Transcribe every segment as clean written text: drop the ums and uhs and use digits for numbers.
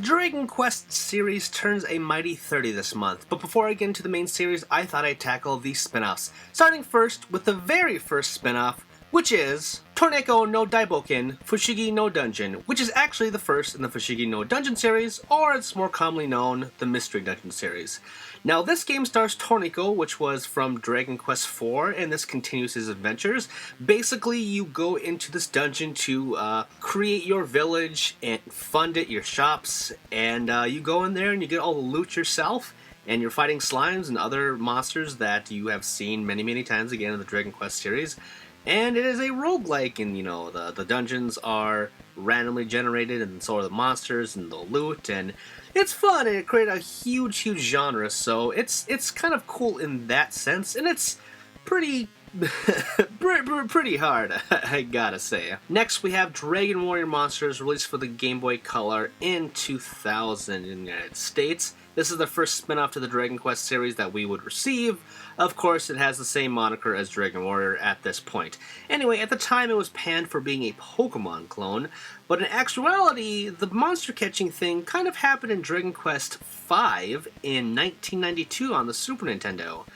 Dragon Quest series turns a mighty 30 this month, but before I get into the main series, I thought I'd tackle the spin-offs. Starting first with the very first spin-off, which is Torneko no Daiboken, Fushigi no Dungeon, which is actually the first in the Fushigi no Dungeon series, or it's more commonly known, the Mystery Dungeon series. Now this game stars Torneko, which was from Dragon Quest IV, and this continues his adventures. Basically, you go into this dungeon to create your village and fund it, your shops, and you go in there and you get all the loot yourself, and you're fighting slimes and other monsters that you have seen many times again in the Dragon Quest series. And it is a roguelike, and the dungeons are randomly generated, and so are the monsters and the loot, and it's fun, and it created a huge genre, so it's kind of cool in that sense, and it's pretty pretty hard, I gotta say. Next, we have Dragon Warrior Monsters, released for the Game Boy Color in 2000 in the United States. This is the first spin-off to the Dragon Quest series that we would receive. Of course, it has the same moniker as Dragon Warrior at this point. Anyway, at the time it was panned for being a Pokemon clone, but in actuality, the monster catching thing kind of happened in Dragon Quest V in 1992 on the Super Nintendo.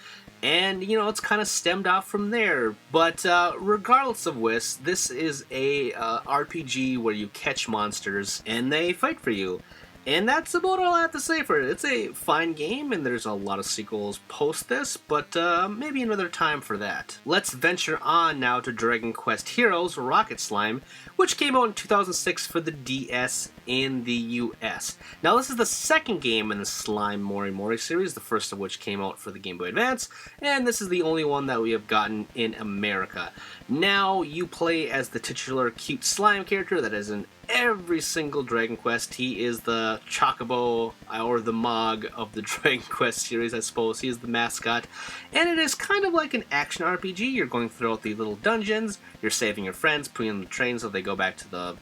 And, it's kind of stemmed off from there. But regardless of which, this is a RPG where you catch monsters and they fight for you. And that's about all I have to say for it. It's a fine game, and there's a lot of sequels post this, but maybe another time for that. Let's venture on now to Dragon Quest Heroes Rocket Slime, which came out in 2006 for the DS in the US. Now, this is the second game in the Slime Mori Mori series, the first of which came out for the Game Boy Advance, and this is the only one that we have gotten in America. Now, you play as the titular cute slime character that is in every single Dragon Quest. He is the Chocobo, or the Mog of the Dragon Quest series, I suppose. He is the mascot. And it is kind of like an action RPG. You're going throughout the little dungeons, you're saving your friends, putting them in the train so they go back to the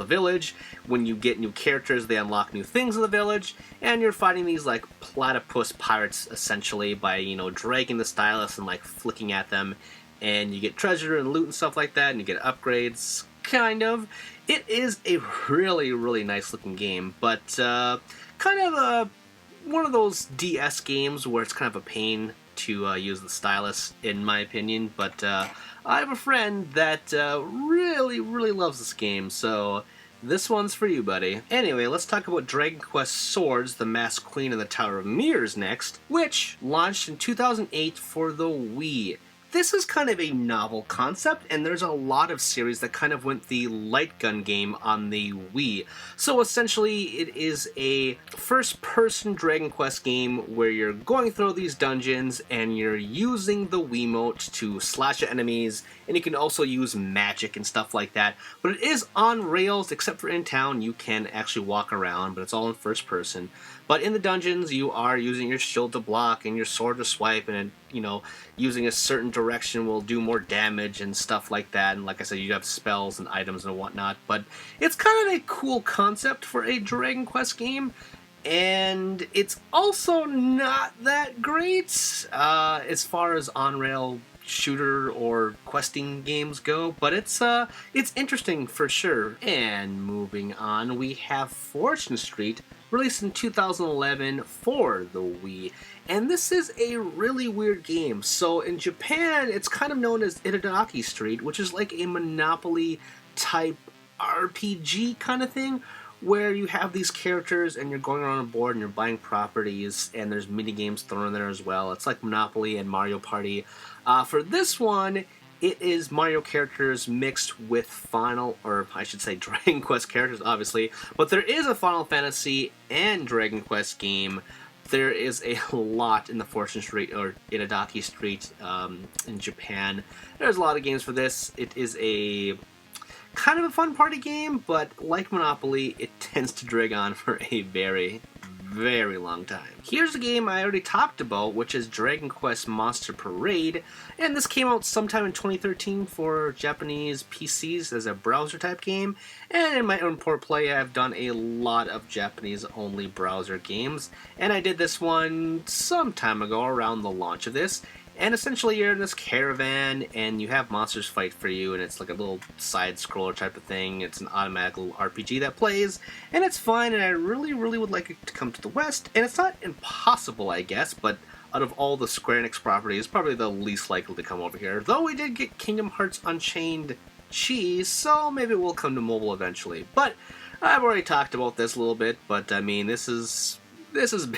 village. When you get new characters, they unlock new things in the village, and you're fighting these like platypus pirates essentially by, dragging the stylus and like flicking at them, and you get treasure and loot and stuff like that, and you get upgrades, kind of. It is a really nice looking game, but kind of one of those DS games where it's kind of a pain to use the stylus, in my opinion, but I have a friend that really loves this game, so this one's for you, buddy. Anyway, let's talk about Dragon Quest Swords, the Masked Queen and the Tower of Mirrors next, which launched in 2008 for the Wii. This is kind of a novel concept, and there's a lot of series that kind of went the light gun game on the Wii. So essentially, it is a first-person Dragon Quest game where you're going through these dungeons and you're using the Wiimote to slash at enemies, and you can also use magic and stuff like that. But it is on rails, except for in town. You can actually walk around, but it's all in first person. But in the dungeons, you are using your shield to block and your sword to swipe, and using a certain direction will do more damage and stuff like that. And like I said, you have spells and items and whatnot. But it's kind of a cool concept for a Dragon Quest game, and it's also not that great as far as on-rail shooter or questing games go, but it's interesting for sure. And moving on, we have Fortune Street, released in 2011 for the Wii. And this is a really weird game. So in Japan, it's kind of known as Itadaki Street, which is like a Monopoly type RPG kind of thing, where you have these characters and you're going around a board and you're buying properties, and there's mini games thrown in there as well. It's like Monopoly and Mario Party. For this one, it is Mario characters mixed with Dragon Quest characters, obviously. But there is a Final Fantasy and Dragon Quest game. There is a lot in the Fortune Street, or Itadaki Street, in Japan. There's a lot of games for this. It is a kind of a fun party game, but like Monopoly, it tends to drag on for a very long time. Here's a game I already talked about, which is Dragon Quest Monster Parade, and this came out sometime in 2013 for Japanese PCs as a browser type game, and in my own port play I've done a lot of Japanese only browser games, and I did this one some time ago around the launch of this, And essentially you're in this caravan and you have monsters fight for you, and it's like a little side scroller type of thing. It's an automatic little RPG that plays, and it's fun, and I really would like it to come to the West. And it's not impossible, I guess, but out of all the Square Enix properties, probably the least likely to come over here. Though we did get Kingdom Hearts Unchained cheese, so maybe it will come to mobile eventually. But I've already talked about this a little bit, but I mean, this is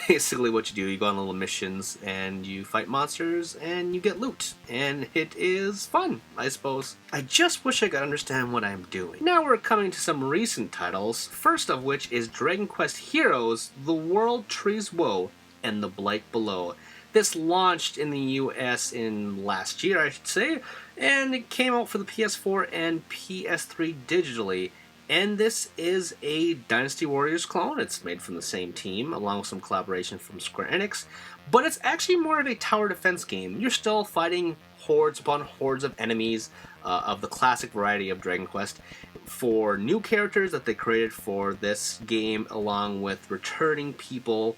basically what you do. You go on little missions and you fight monsters and you get loot, and it is fun, I suppose. I just wish I could understand what I'm doing. Now we're coming to some recent titles, first of which is Dragon Quest Heroes: The World Trees Woe and The Blight Below. This launched in the US in last year, I should say, and it came out for the PS4 and PS3 digitally. And this is a Dynasty Warriors clone. It's made from the same team, along with some collaboration from Square Enix. But it's actually more of a tower defense game. You're still fighting hordes upon hordes of enemies of the classic variety of Dragon Quest, for new characters that they created for this game, along with returning people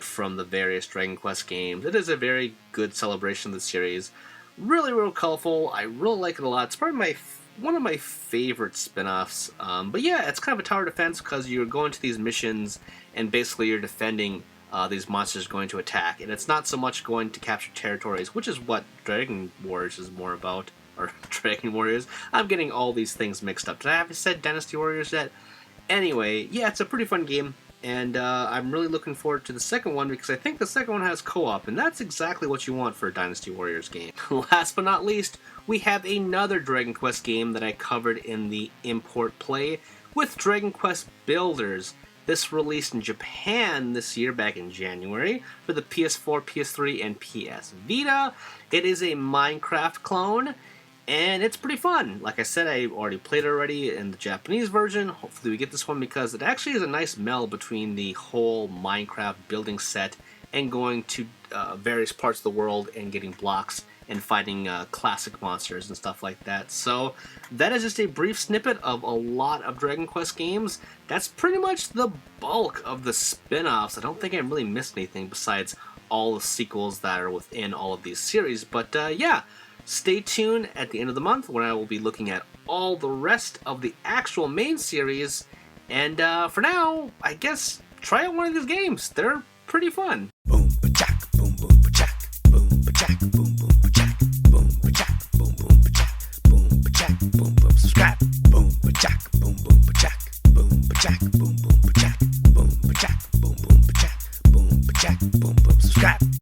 from the various Dragon Quest games. It is a very good celebration of the series. Really, real colorful. I really like it a lot. It's probably one of my favorite spin-offs. But yeah, it's kind of a tower defense because you're going to these missions and basically you're defending these monsters going to attack. And it's not so much going to capture territories, which is what Dragon Warriors is more about. Or Dragon Warriors. I'm getting all these things mixed up. Did I have said Dynasty Warriors yet? Anyway, yeah, it's a pretty fun game. And I'm really looking forward to the second one because I think the second one has co-op, and that's exactly what you want for a Dynasty Warriors game. Last but not least, we have another Dragon Quest game that I covered in the Import Play with Dragon Quest Builders. This released in Japan this year, back in January, for the PS4, PS3, and PS Vita. It is a Minecraft clone, and it's pretty fun. Like I said, I already played it already in the Japanese version. Hopefully we get this one because it actually is a nice meld between the whole Minecraft building set and going to various parts of the world and getting blocks and fighting classic monsters and stuff like that. So that is just a brief snippet of a lot of Dragon Quest games. That's pretty much the bulk of the spin-offs. I don't think I really missed anything besides all the sequels that are within all of these series. But yeah. Stay tuned at the end of the month when I will be looking at all the rest of the actual main series. And for now, I guess try out one of these games. They're pretty fun. Boom, ba-jack, boom, boom, ba-jack, boom, ba-jack, boom.